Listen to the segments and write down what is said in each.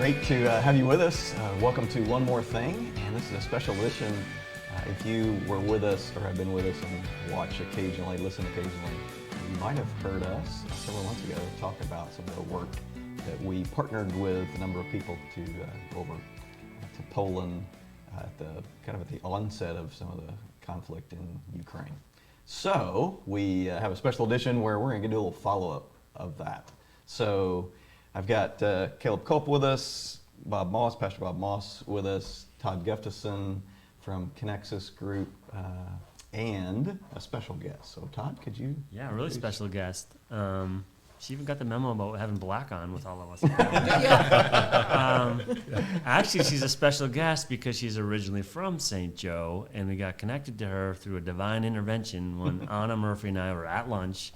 Great to have you with us. Welcome to One More Thing, and this is a special edition. If you were with us or have been with us and watch occasionally, listen occasionally, you might have heard us several months ago talk about some of the work that we partnered with a number of people to go over to Poland at the onset of some of the conflict in Ukraine. So we have a special edition where we're going to do a little follow-up of that. So I've got Caleb Culp with us, Pastor Bob Moss with us, Todd Gustafson from Connexus Group, and a special guest. So Todd, could you? Yeah, a really special guest. She even got the memo about having black on with all of us. Actually, she's a special guest because she's originally from St. Joe, and we got connected to her through a divine intervention when Anna Murphy and I were at lunch,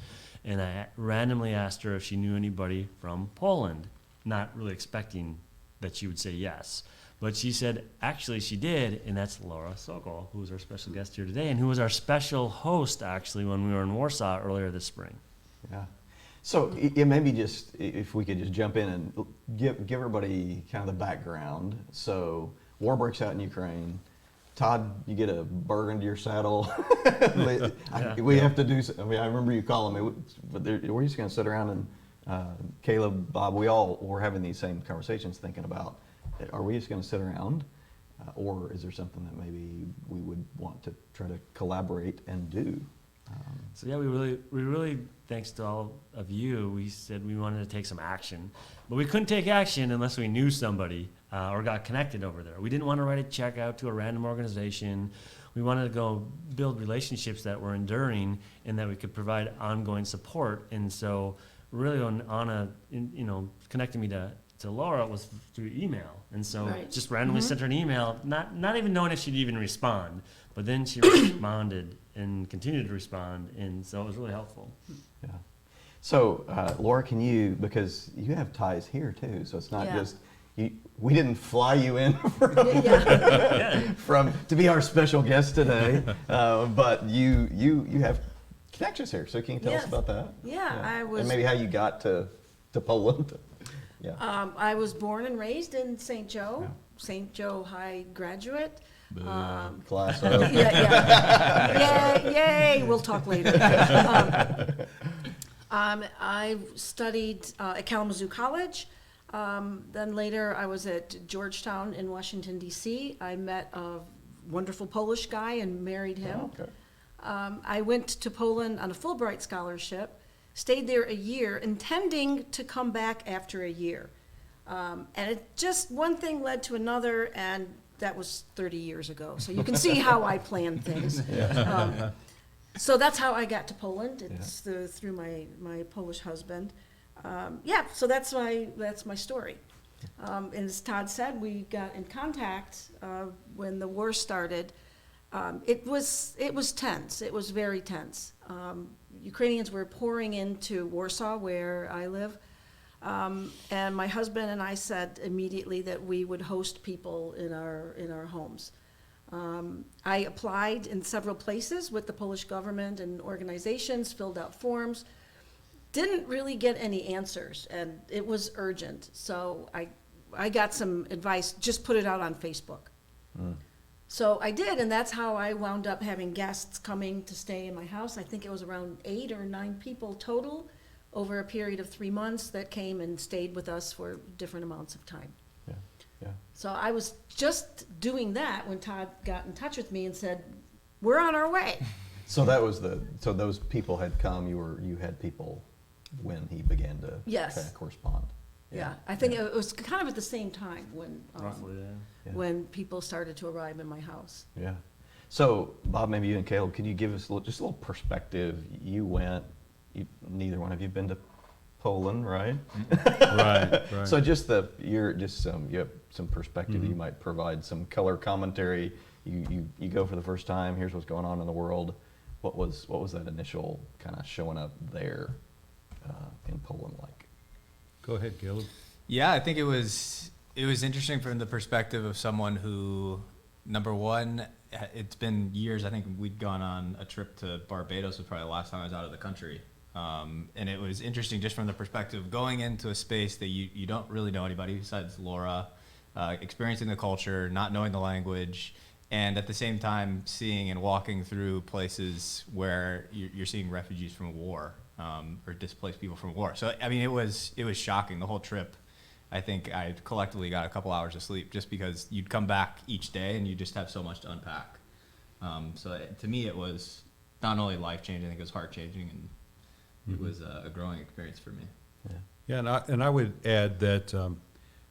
and I randomly asked her if she knew anybody from Poland, not really expecting that she would say yes. But she said, actually, she did, and that's Laura Sokol, who's our special guest here today, and who was our special host, actually, when we were in Warsaw earlier this spring. Yeah. So maybe just, if we could just jump in and give everybody kind of the background. So war breaks out in Ukraine. Todd, you get a burr into your saddle. We have to do, I remember you calling me, but we're just going to sit around and Caleb, Bob, we all were having these same conversations thinking about, are we just going to sit around or is there something that maybe we would want to try to collaborate and do? So yeah, we really, thanks to all of you, we said we wanted to take some action, but we couldn't take action unless we knew somebody or got connected over there. We didn't want to write a check out to a random organization. We wanted to go build relationships that were enduring and that we could provide ongoing support. And so really when Anna, connected me to Laura was through email. And so just randomly sent her an email, not even knowing if she'd even respond, but then she responded and continued to respond. And so it was really helpful. Yeah. So Laura, can you, because you have ties here too, so it's not just, we didn't fly you in to be our special guest today, but you have connections here. So can you tell us about that? Yeah, I was. And maybe how you got to Poland. Yeah. I was born and raised in St. Joe, St. Joe High graduate. Class. Yay! We'll talk later. I studied at Kalamazoo College. Then later I was at Georgetown in Washington, D.C. I met a wonderful Polish guy and married him. Oh, okay. I went to Poland on a Fulbright scholarship, stayed there a year, intending to come back after a year. And it just, one thing led to another, and that was 30 years ago. So you can see how I plan things. So that's how I got to Poland. It's through my Polish husband. So that's my story. And as Todd said, we got in contact when the war started. It was tense. It was very tense. Ukrainians were pouring into Warsaw, where I live. And my husband and I said immediately that we would host people in our homes. I applied in several places with the Polish government and organizations, filled out forms, didn't really get any answers, and it was urgent. So I got some advice, just put it out on Facebook. So I did, and that's how I wound up having guests coming to stay in my house. I think it was around 8 or 9 people total over a period of 3 months that came and stayed with us for different amounts of time. Yeah. So I was just doing that when Todd got in touch with me and said, "We're on our way." So so those people had come. You had people when he began to kind of correspond. Yeah, I think it was kind of at the same time when Roughly, when people started to arrive in my house. Yeah. So Bob, maybe you and Caleb, can you give us just a little perspective? Neither one of you have been to Poland, right? Right. So you have some perspective. You might provide some color commentary. You go for the first time. Here's what's going on in the world. What was that initial kind of showing up there in Poland like? Go ahead, Caleb. Yeah, I think it was interesting from the perspective of someone who, number one, it's been years. I think we'd gone on a trip to Barbados was probably the last time I was out of the country. And it was interesting just from the perspective of going into a space that you don't really know anybody besides Laura, experiencing the culture, not knowing the language, and at the same time seeing and walking through places where you're seeing refugees from war, or displaced people from war. So I mean, it was shocking. The whole trip, I think I collectively got a couple hours of sleep just because you'd come back each day and you just have so much to unpack. To me, it was not only life-changing, I think it was heart-changing, and it was a growing experience for me. Yeah, and I would add that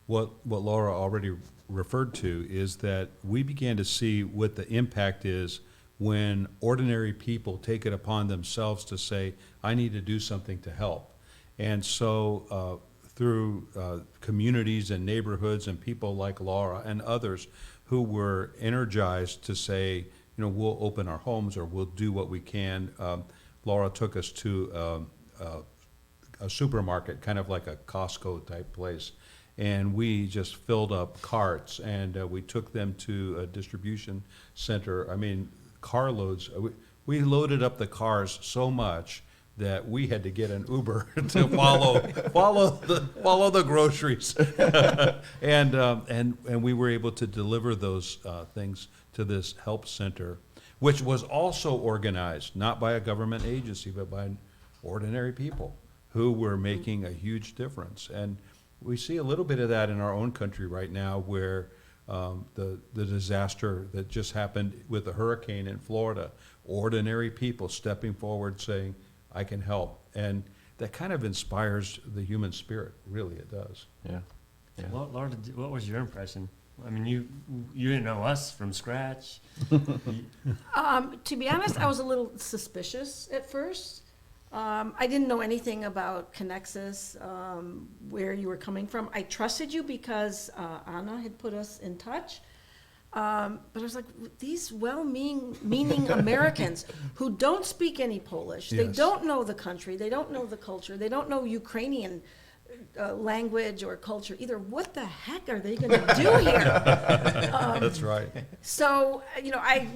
what Laura already referred to is that we began to see what the impact is when ordinary people take it upon themselves to say, I need to do something to help. And so through communities and neighborhoods and people like Laura and others who were energized to say, we'll open our homes or we'll do what we can. Laura took us to a supermarket, kind of like a Costco type place. And we just filled up carts and we took them to a distribution center. I mean, carloads. We loaded up the cars so much that we had to get an Uber to follow the groceries, and we were able to deliver those things to this help center, which was also organized not by a government agency but by ordinary people who were making a huge difference. And we see a little bit of that in our own country right now, where the disaster that just happened with the hurricane in Florida, ordinary people stepping forward saying, I can help. And that kind of inspires the human spirit, really it does. Yeah. Well, Laura, what was your impression? I mean, you didn't know us from scratch. To be honest, I was a little suspicious at first. I didn't know anything about Connexus, where you were coming from. I trusted you because Anna had put us in touch. But I was like, these well-meaning Americans who don't speak any Polish, they Yes. don't know the country, they don't know the culture, they don't know Ukrainian language or culture either. What the heck are they going to do here? That's right. So, I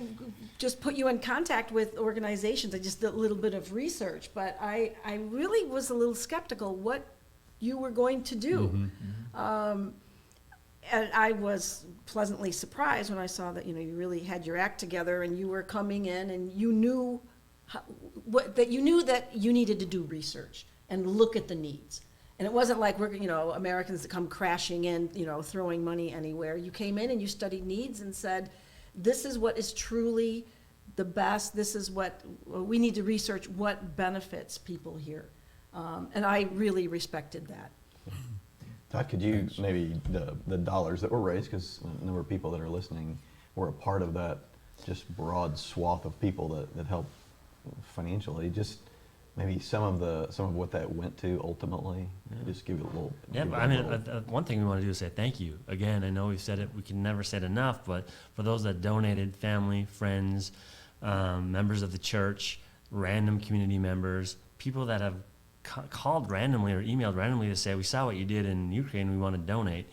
just put you in contact with organizations. I just did a little bit of research, but I really was a little skeptical what you were going to do. And I was pleasantly surprised when I saw that, you really had your act together and you were coming in and you knew that you needed to do research and look at the needs. And it wasn't like we're, Americans that come crashing in, throwing money anywhere. You came in and you studied needs and said, this is what is truly the best. This is what we need to research, what benefits people here. And I really respected that. Todd, could you maybe the dollars that were raised, because a number of people that are listening were a part of that just broad swath of people that helped financially, just maybe some of what that went to ultimately. Just give it a little. Yeah, but I mean, one thing we want to do is say thank you. Again, I know we've said it, we can never say it enough, but for those that donated, family, friends, members of the church, random community members, people that have called randomly or emailed randomly to say, we saw what you did in Ukraine, we want to donate.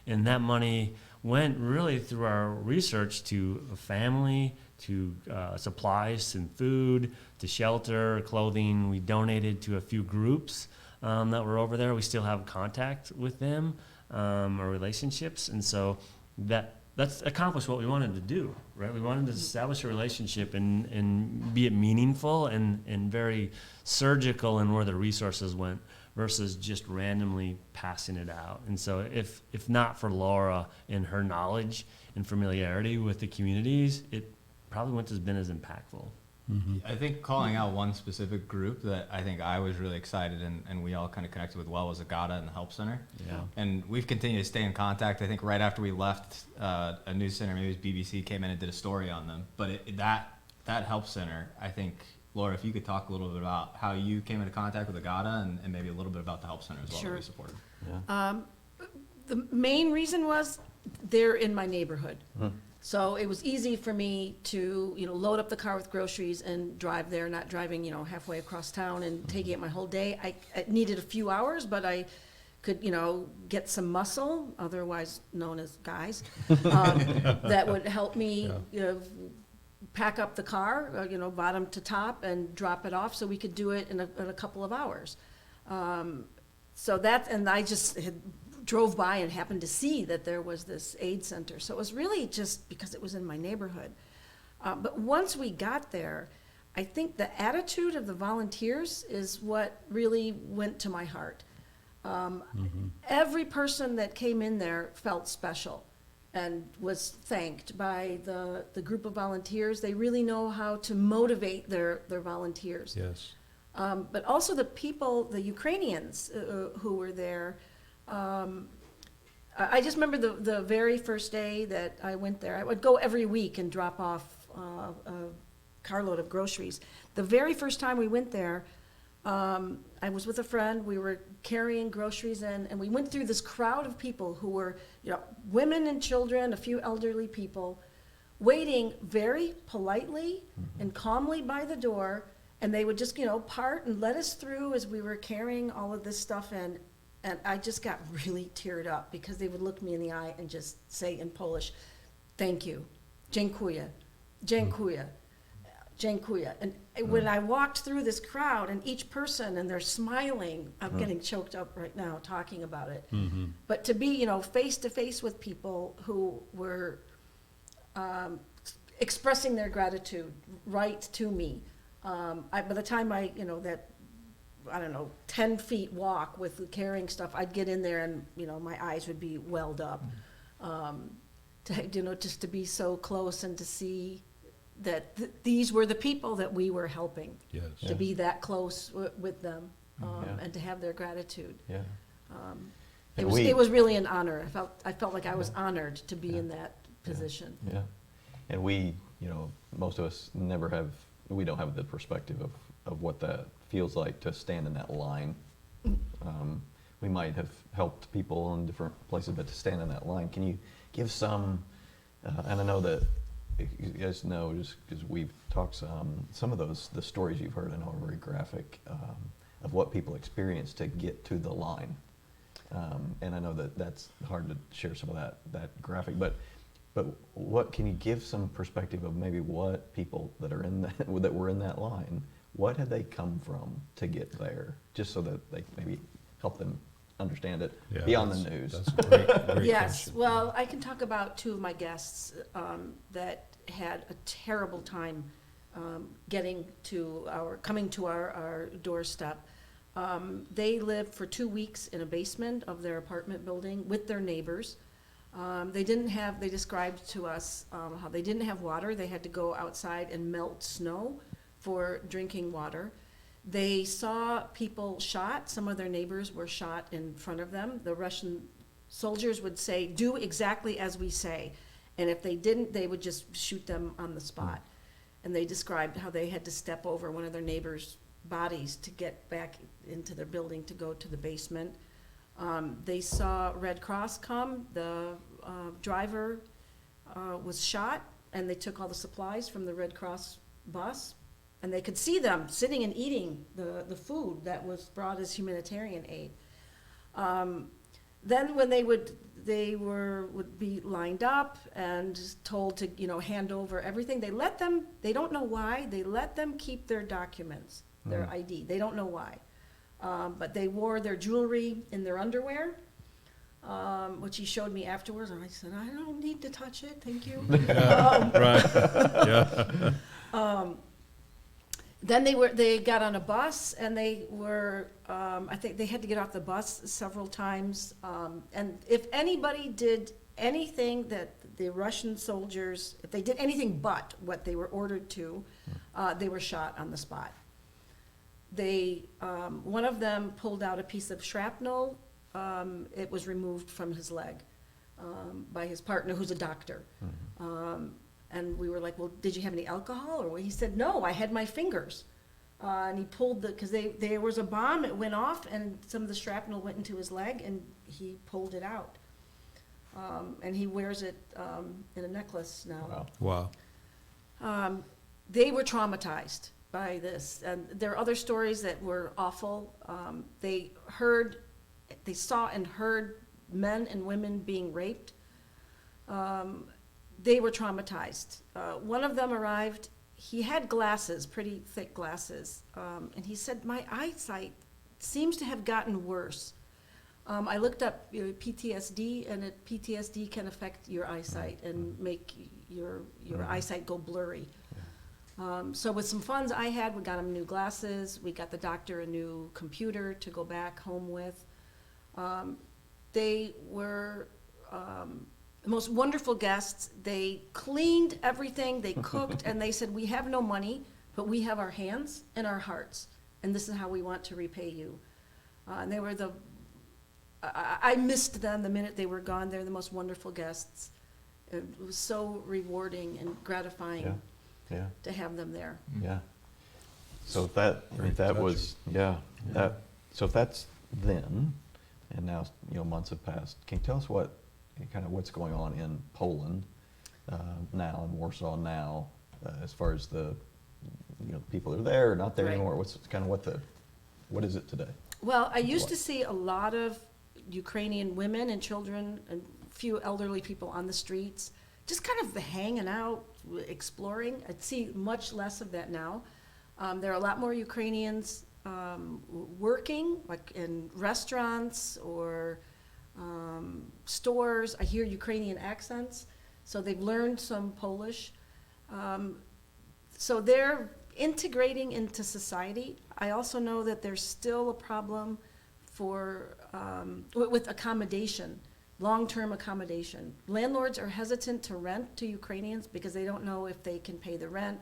And that money went really through our research to a family, to supplies and food, to shelter, clothing. We donated to a few groups that were over there. We still have contact with them or relationships. And so that's accomplished what we wanted to do, right? We wanted to establish a relationship and be it meaningful and very surgical in where the resources went versus just randomly passing it out. And so if not for Laura and her knowledge and familiarity with the communities, it probably wouldn't have been as impactful. I think calling out one specific group that I think I was really excited and we all kind of connected with well was Agata and the Help Center. Yeah. And we've continued to stay in contact. I think right after we left, a news center, maybe it was BBC, came in and did a story on them. But that Help Center, I think, Laura, if you could talk a little bit about how you came into contact with Agata and maybe a little bit about the Help Center as well Sure. that we supported. Yeah. The main reason was they're in my neighborhood. So it was easy for me to, load up the car with groceries and drive there, not driving, halfway across town and taking it my whole day. I needed a few hours, but I could, get some muscle, otherwise known as guys, that would help me, pack up the car, bottom to top, and drop it off so we could do it in a couple of hours. So that, and I just drove by and happened to see that there was this aid center. So it was really just because it was in my neighborhood. But once we got there, I think the attitude of the volunteers is what really went to my heart. Every person that came in there felt special and was thanked by the group of volunteers. They really know how to motivate their volunteers. Yes. But also the people, the Ukrainians who were there. I just remember the very first day that I went there. I would go every week and drop off a carload of groceries. The very first time we went there, I was with a friend. We were carrying groceries in, and we went through this crowd of people who were, women and children, a few elderly people, waiting very politely and calmly by the door. And they would just, part and let us through as we were carrying all of this stuff in. And I just got really teared up because they would look me in the eye and just say in Polish, "Thank you, dziękuję, dziękuję, dziękuję." And when I walked through this crowd and each person, and they're smiling, I'm getting choked up right now talking about it. But to be, face to face with people who were expressing their gratitude right to me. By the time that, 10 feet walk with carrying stuff, I'd get in there and, my eyes would be welled up. Just to be so close and to see that these were the people that we were helping. Yes. To be that close with them, Yeah. and to have their gratitude. Yeah. It And was really an honor. I felt like I was honored to be in that position. Yeah. And we, most of us we don't have the perspective of what that feels like to stand in that line. We might have helped people in different places, but to stand in that line, can you give some, and I know that you guys know, just because we've talked some of the stories you've heard, I know are very graphic, of what people experience to get to the line. And I know that that's hard to share some of that graphic, but what can you give some perspective of maybe what people that are that were in that line, what had they come from to get there, just so that they maybe help them understand it beyond the news. That's a great Yes, question. well, I can talk about two of my guests that had a terrible time coming to our doorstep. They lived for 2 weeks in a basement of their apartment building with their neighbors. They described to us how they didn't have water. They had to go outside and melt snow for drinking water. They saw people shot. Some of their neighbors were shot in front of them. The Russian soldiers would say, "Do exactly as we say." And if they didn't, they would just shoot them on the spot. And they described how they had to step over one of their neighbors' bodies to get back into their building to go to the basement. They saw Red Cross come. The driver was shot, and they took all the supplies from the Red Cross bus. And they could see them sitting and eating the food that was brought as humanitarian aid. Then when they would be lined up and told to hand over everything, they don't know why, they let them keep their documents, their ID. They don't know why. But they wore their jewelry in their underwear, which he showed me afterwards, and I said, "I don't need to touch it, thank you." Then they got on a bus, and they were, I think they had to get off the bus several times. And if anybody did anything that the Russian soldiers, if they did anything but what they were ordered to, they were shot on the spot. One of them pulled out a piece of shrapnel. It was removed from his leg by his partner, who's a doctor. And we were like, "Well, did you have any alcohol?" Or he said, "No, I had my fingers." And he pulled because there was a bomb, it went off, and some of the shrapnel went into his leg, and he pulled it out. And he wears it in a necklace now. Wow. They were traumatized by this. And there are other stories that were awful. They saw and heard men and women being raped. they were traumatized. One of them arrived, he had glasses, pretty thick glasses, and he said, my eyesight seems to have gotten worse. I looked up PTSD, and PTSD can affect your eyesight and make your eyesight go blurry. So with some funds I had, we got him new glasses, we got the doctor a new computer to go back home with. They were the most wonderful guests. They cleaned everything, they cooked, and they said, we have no money, but we have our hands and our hearts, and this is how we want to repay you. And they were I missed them the minute they were gone. They're the most wonderful guests. It was so rewarding and gratifying Yeah. to have them there. Yeah. So if that, Very if that touching. was, yeah, that, so if that's then, and now, months have passed, can you tell us kind of what's going on in Poland now, in Warsaw now, as far as the, people that are there or not there Right. anymore? What's kind of what is it today? Well, I used to see a lot of Ukrainian women and children and few elderly people on the streets, just kind of hanging out, exploring. I'd see much less of that now. There are a lot more Ukrainians working, like in restaurants or stores. I hear Ukrainian accents, so they've learned some Polish. So they're integrating into society. I also know that there's still a problem with accommodation, long-term accommodation. Landlords are hesitant to rent to Ukrainians because they don't know if they can pay the rent,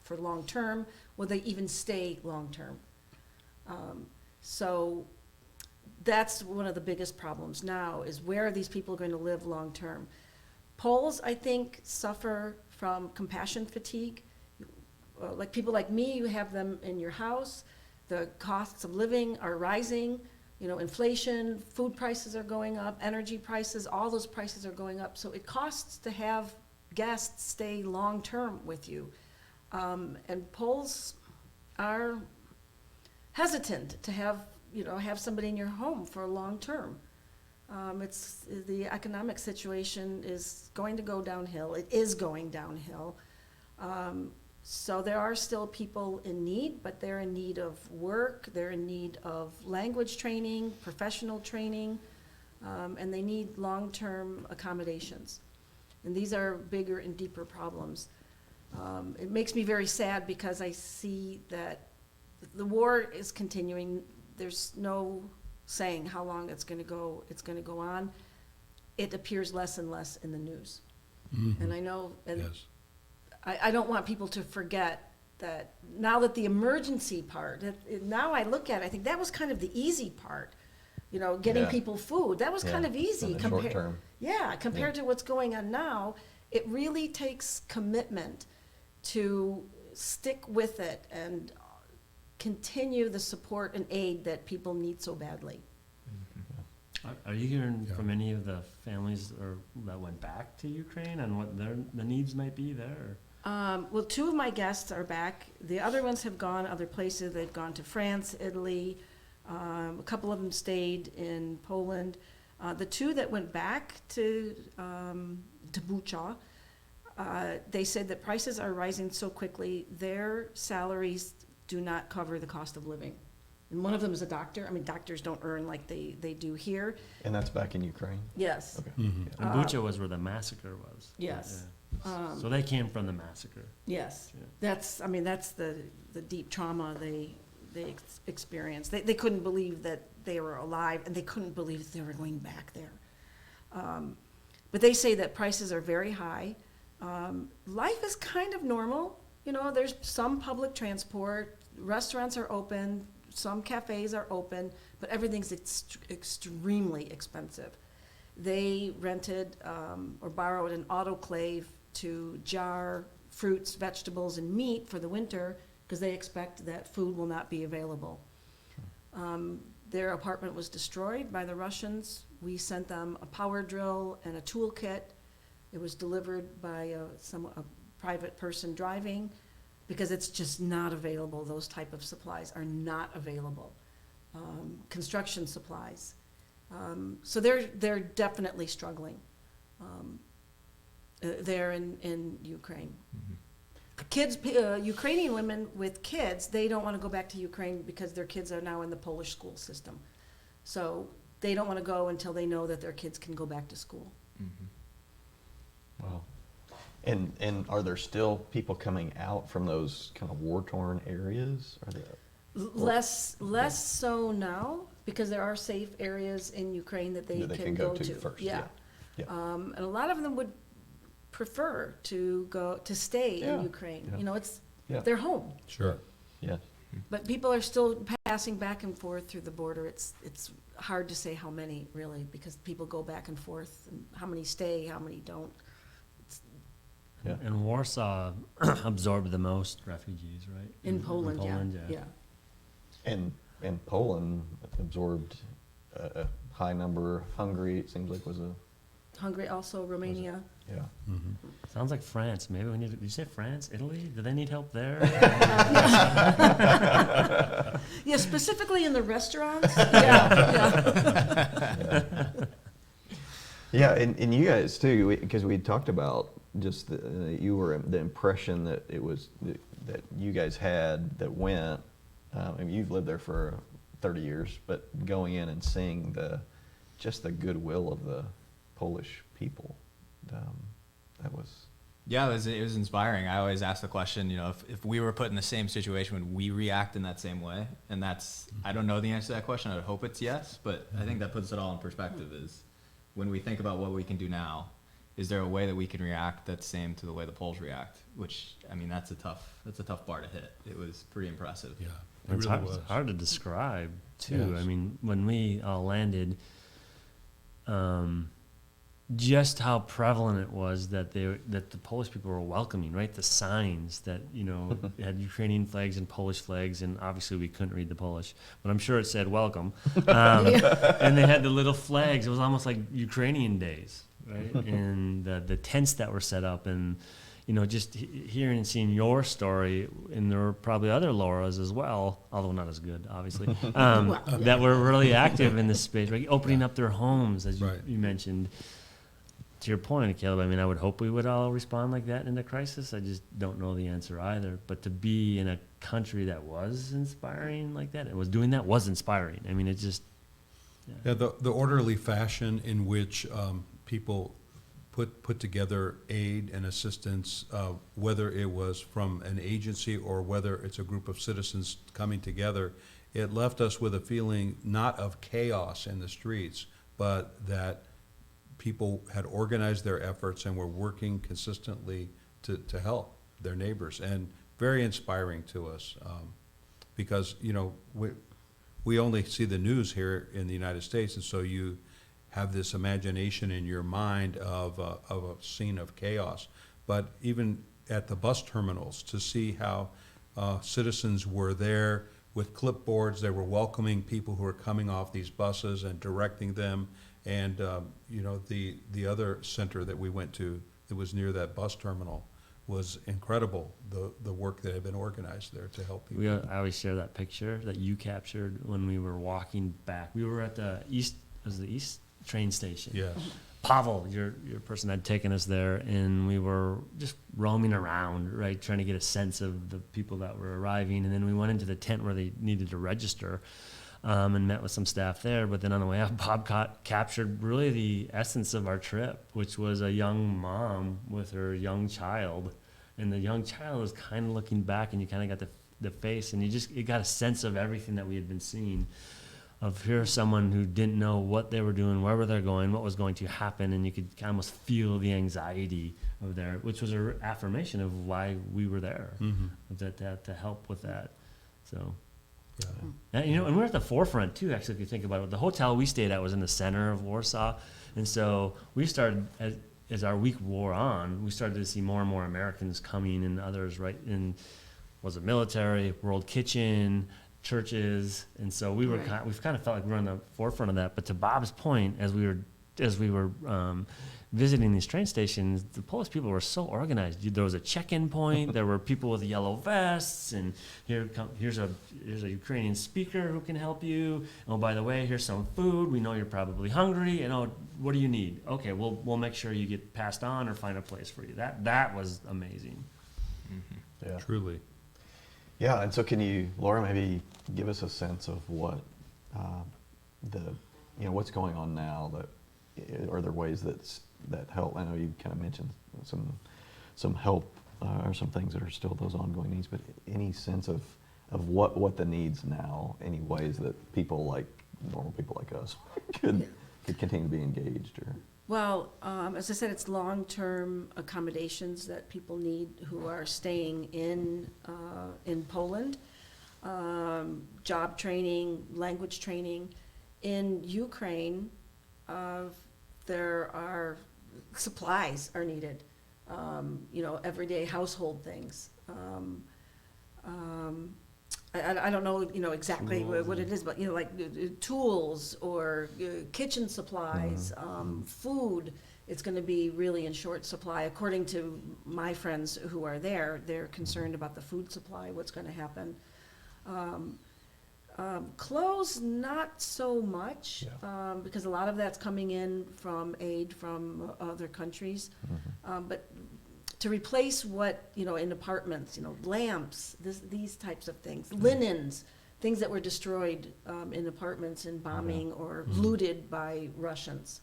for long-term, will they even stay long-term? So that's one of the biggest problems now, is where are these people going to live long-term? Poles, I think, suffer from compassion fatigue. Like people like me, you have them in your house. The costs of living are rising. Inflation, food prices are going up, energy prices, all those prices are going up. So it costs to have guests stay long-term with you. And Poles are hesitant to have somebody in your home for long-term. It's the economic situation is going to go downhill. It is going downhill. So there are still people in need, but they're in need of work, they're in need of language training, professional training, and they need long-term accommodations. And these are bigger and deeper problems. It makes me very sad because I see that the war is continuing. There's no saying how long it's going to go on. It appears less and less in the news. Mhm. And I know, and Yes. I don't want people to forget that now that the emergency part, now I look at it, I think that was kind of the easy part, getting Yeah. people food. That was kind Yeah, of easy in the short term. Yeah, compared to what's going on now. It really takes commitment to stick with it and continue the support and aid that people need so badly. Are you hearing Yeah. from any of the families that went back to Ukraine and what the needs might be there? Well, two of my guests are back. The other ones have gone other places. They've gone to France, Italy. A couple of them stayed in Poland. The two that went back to Bucha, they said that prices are rising so quickly, their salaries do not cover the cost of living. And one of them is a doctor. I mean, doctors don't earn like they do here. And that's back in Ukraine? Yes. Okay. Mhm. And Bucha was where the massacre was. Yes. Yeah. So they came from the massacre. Yes. Yeah. That's the deep trauma they experienced. They couldn't believe that they were alive, and they couldn't believe that they were going back there. But they say that prices are very high. Life is kind of normal. There's some public transport, restaurants are open, some cafes are open, but everything's extremely expensive. They rented or borrowed an autoclave to jar fruits, vegetables, and meat for the winter because they expect that food will not be available. Their apartment was destroyed by the Russians. We sent them a power drill and a toolkit. It was delivered by a private person driving because it's just not available. Those type of supplies are not available. Construction supplies. So they're definitely struggling. there in Ukraine. Kids, Ukrainian women with kids, they don't want to go back to Ukraine because their kids are now in the Polish school system. So they don't want to go until they know that their kids can go back to school. Wow. And are there still people coming out from those kind of war-torn areas? Are there? Less so now, because there are safe areas in Ukraine that they That can go to. first, Yeah. yeah. And a lot of them would prefer to stay Yeah, in Ukraine. yeah. You know, it's Yeah. their home. Sure. Yes. But people are still passing back and forth through the border. It's hard to say how many, really, because people go back and forth, and how many stay, how many don't. Yeah. And Warsaw absorbed the most refugees, right? In Poland, yeah. And Poland absorbed a high number. Hungary, it seems like, was a, Hungary, also Romania. yeah. Sounds like France. Maybe we need to, did you say France? Italy? Do they need help there? Yeah, specifically in the restaurants. Yeah. Yeah, and you guys too, because we talked about just you were the impression that it was that you guys had that went. I mean, you've lived there for 30 years, but going in and seeing just the goodwill of the Polish people, that was. Yeah, it was inspiring. I always ask the question, you know, if we were put in the same situation, would we react in that same way? And I don't know the answer to that question. I would hope it's yes, but I think that puts it all in perspective is when we think about what we can do now, is there a way that we can react that's same to the way the Poles react? Which, I mean, that's a tough bar to hit. It was pretty impressive. Yeah, It's hard to describe, too. Yes. I mean, when we all landed, just how prevalent it was that the Polish people were welcoming, right? The signs that, you know, had Ukrainian flags and Polish flags, and obviously we couldn't read the Polish, but I'm sure it said welcome. And they had the little flags. It was almost like Ukrainian days, right? And the tents that were set up, and, you know, just hearing and seeing your story, and there were probably other Lauras as well, although not as good, obviously, that were really active in this space, right? Opening up their homes, as you mentioned. To your point, Caleb, I mean, I would hope we would all respond like that in a crisis. I just don't know the answer either. But to be in a country that was inspiring like that, and was doing that, was inspiring. I mean, it just... Yeah, the orderly fashion in which people put together aid and assistance, whether it was from an agency or whether it's a group of citizens coming together, it left us with a feeling not of chaos in the streets, but that people had organized their efforts and were working consistently to help their neighbors, and very inspiring to us, because, you know, we only see the news here in the United States, and so you have this imagination in your mind of a scene of chaos. But even at the bus terminals, to see how citizens were there with clipboards, they were welcoming people who were coming off these buses and directing them. And, you know, the other center that we went to that was near that bus terminal was incredible, the work that had been organized there to help people. I always share that picture that you captured when we were walking back. We were at the east train station. Yes. Pavel, your person, had taken us there, and we were just roaming around, right, trying to get a sense of the people that were arriving. And then we went into the tent where they needed to register. And met with some staff there, but then on the way out, Bob captured really the essence of our trip, which was a young mom with her young child, and the young child was kind of looking back, and you kind of got the face, and you got a sense of everything that we had been seeing. Of here's someone who didn't know what they were doing, where were they going, what was going to happen, and you could almost feel the anxiety of there, which was an affirmation of why we were there, to help with that. So. Yeah. And, you know, and we're at the forefront too, actually, if you think about it. The hotel we stayed at was in the center of Warsaw, and so we started, as our week wore on, we started to see more and more Americans coming, and others, right, in, was it military, World Kitchen, churches, and so we were we've kind of felt like we were on the forefront of that. But to Bob's point, as we were visiting these train stations, the Polish people were so organized. There was a check-in point. There were people with yellow vests, and here's a Ukrainian speaker who can help you. Oh, by the way, here's some food. We know you're probably hungry. And what do you need? Okay, we'll make sure you get passed on or find a place for you. That was amazing. Yeah. Truly. Yeah, and so can you, Laura, maybe give us a sense of what what's going on now? That are there ways that help? I know you kind of mentioned some help or some things that are still those ongoing needs, but any sense of what the needs now? Any ways that normal people like us could continue to be engaged or? Well, as I said, it's long-term accommodations that people need who are staying in Poland, job training, language training. In Ukraine, there are supplies are needed, everyday household things. I don't know, exactly what it is, but, like tools or kitchen supplies, food, it's going to be really in short supply. According to my friends who are there, they're concerned about the food supply, what's going to happen. Clothes, not so much, because a lot of that's coming in from aid from other countries. But to replace what, in apartments, lamps, these types of things, linens, things that were destroyed in apartments in bombing or looted by Russians.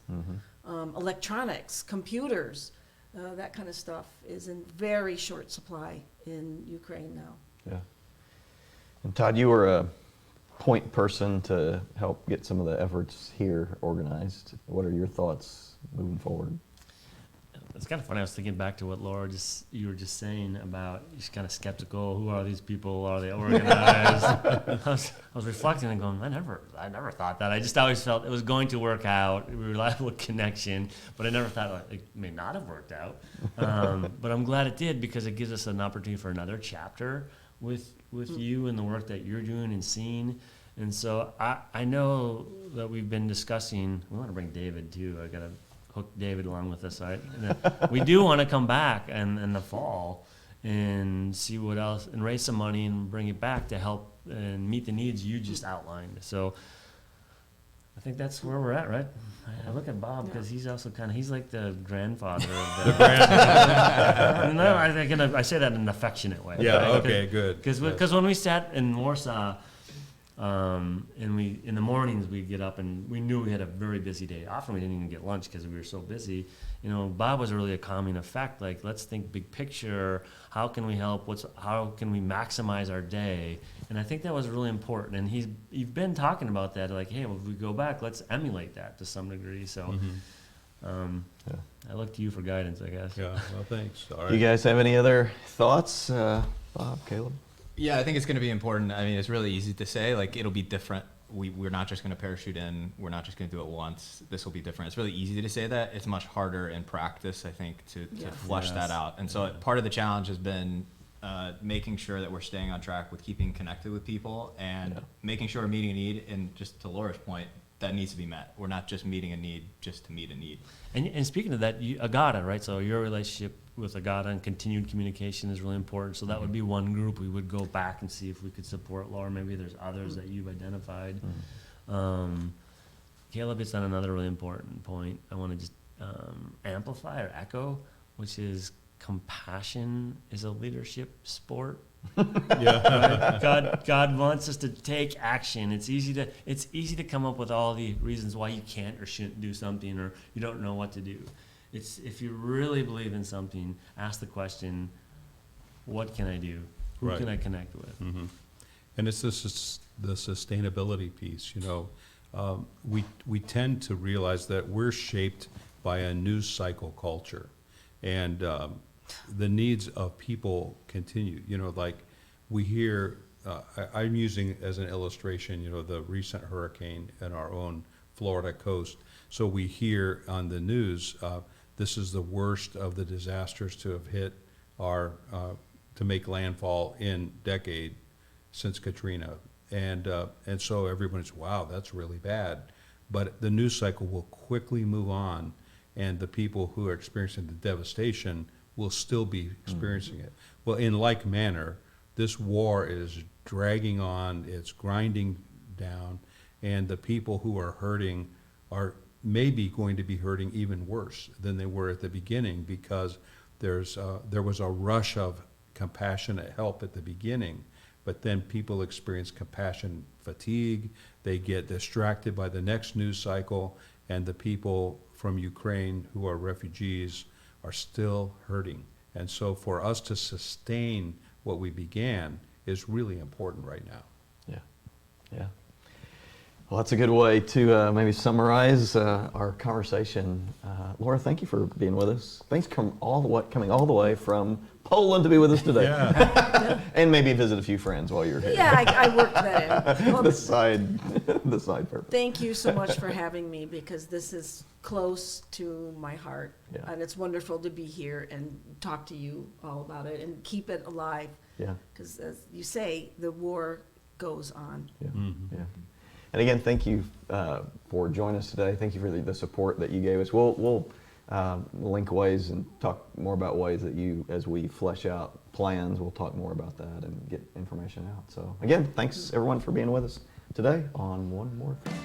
Electronics, computers, that kind of stuff is in very short supply in Ukraine now. Yeah. And Todd, you were a point person to help get some of the efforts here organized. What are your thoughts moving forward? It's kind of funny. I was thinking back to what Laura you were just saying about you're kind of skeptical. Who are these people? Are they organized? I was reflecting and going, I never thought that. I just always felt it was going to work out. A reliable connection, but I never thought it may not have worked out. But I'm glad it did because it gives us an opportunity for another chapter with you and the work that you're doing and seeing. And so I know that we've been discussing. We want to bring David too. I got to hook David along with us. We do want to come back in the fall and see what else and raise some money and bring it back to help and meet the needs you just outlined. So I think that's where we're at, right? I look at Bob because he's also he's like the grandfather of the grandfather. No, I say that in an affectionate way. Yeah. Right? Okay. Good. Because when we sat in Warsaw. And in the mornings we'd get up and we knew we had a very busy day. Often we didn't even get lunch because we were so busy. Bob was really a calming effect. Like, let's think big picture. How can we help? How can we maximize our day? And I think that was really important. And you've been talking about that. Like, hey, well, if we go back, let's emulate that to some degree. So, I look to you for guidance, I guess. Yeah. Well, thanks. All right. You guys have any other thoughts, Bob, Caleb? Yeah, I think it's going to be important. I mean, it's really easy to say, like, it'll be different. We're not just going to parachute in. We're not just going to do it once. This will be different. It's really easy to say that. It's much harder in practice, I think, to flesh that out. And so part of the challenge has been making sure that we're staying on track with keeping connected with people and making sure we're meeting a need. And just to Laura's point, that needs to be met. We're not just meeting a need just to meet a need. And speaking of that, Agata, right? So your relationship with Agata and continued communication is really important. So that would be one group we would go back and see if we could support. Laura, maybe there's others that you've identified. Caleb hits on another really important point. I want to just amplify or echo, which is compassion is a leadership sport. Right? God wants us to take action. It's easy to come up with all the reasons why you can't or shouldn't do something or you don't know what to do. It's if you really believe in something, ask the question, what can I do? Who can I connect with? Mm-hmm. And it's the sustainability piece. We tend to realize that we're shaped by a news cycle culture, and the needs of people continue. Like we hear, I'm using as an illustration, the recent hurricane in our own Florida coast. So we hear on the news, this is the worst of the disasters to have hit to make landfall in decade since Katrina. And so everyone's, wow, that's really bad. But the news cycle will quickly move on, and the people who are experiencing the devastation will still be experiencing it. Well, in like manner, this war is dragging on, it's grinding down, and the people who are hurting are maybe going to be hurting even worse than they were at the beginning, because there was a rush of compassionate help at the beginning, but then people experience compassion fatigue. They get distracted by the next news cycle, and the people from Ukraine who are refugees are still hurting. And so for us to sustain what we began is really important right now. Yeah, yeah. Well, that's a good way to maybe summarize our conversation. Laura, thank you for being with us. Thanks coming all the way from Poland to be with us today. Yeah. And maybe visit a few friends while you're here. Yeah, I worked that in. Well, the side purpose. thank you so much for having me, because this is close to my heart. Yeah. And it's wonderful to be here and talk to you all about it and keep it alive. Yeah, Because as you say, the war goes on. yeah, Mhm. yeah. And again, thank you for joining us today. Thank you for the support that you gave us. We'll link ways and talk more about ways that as we flesh out plans, we'll talk more about that and get information out. So again, thanks everyone for being with us today on One More Thing.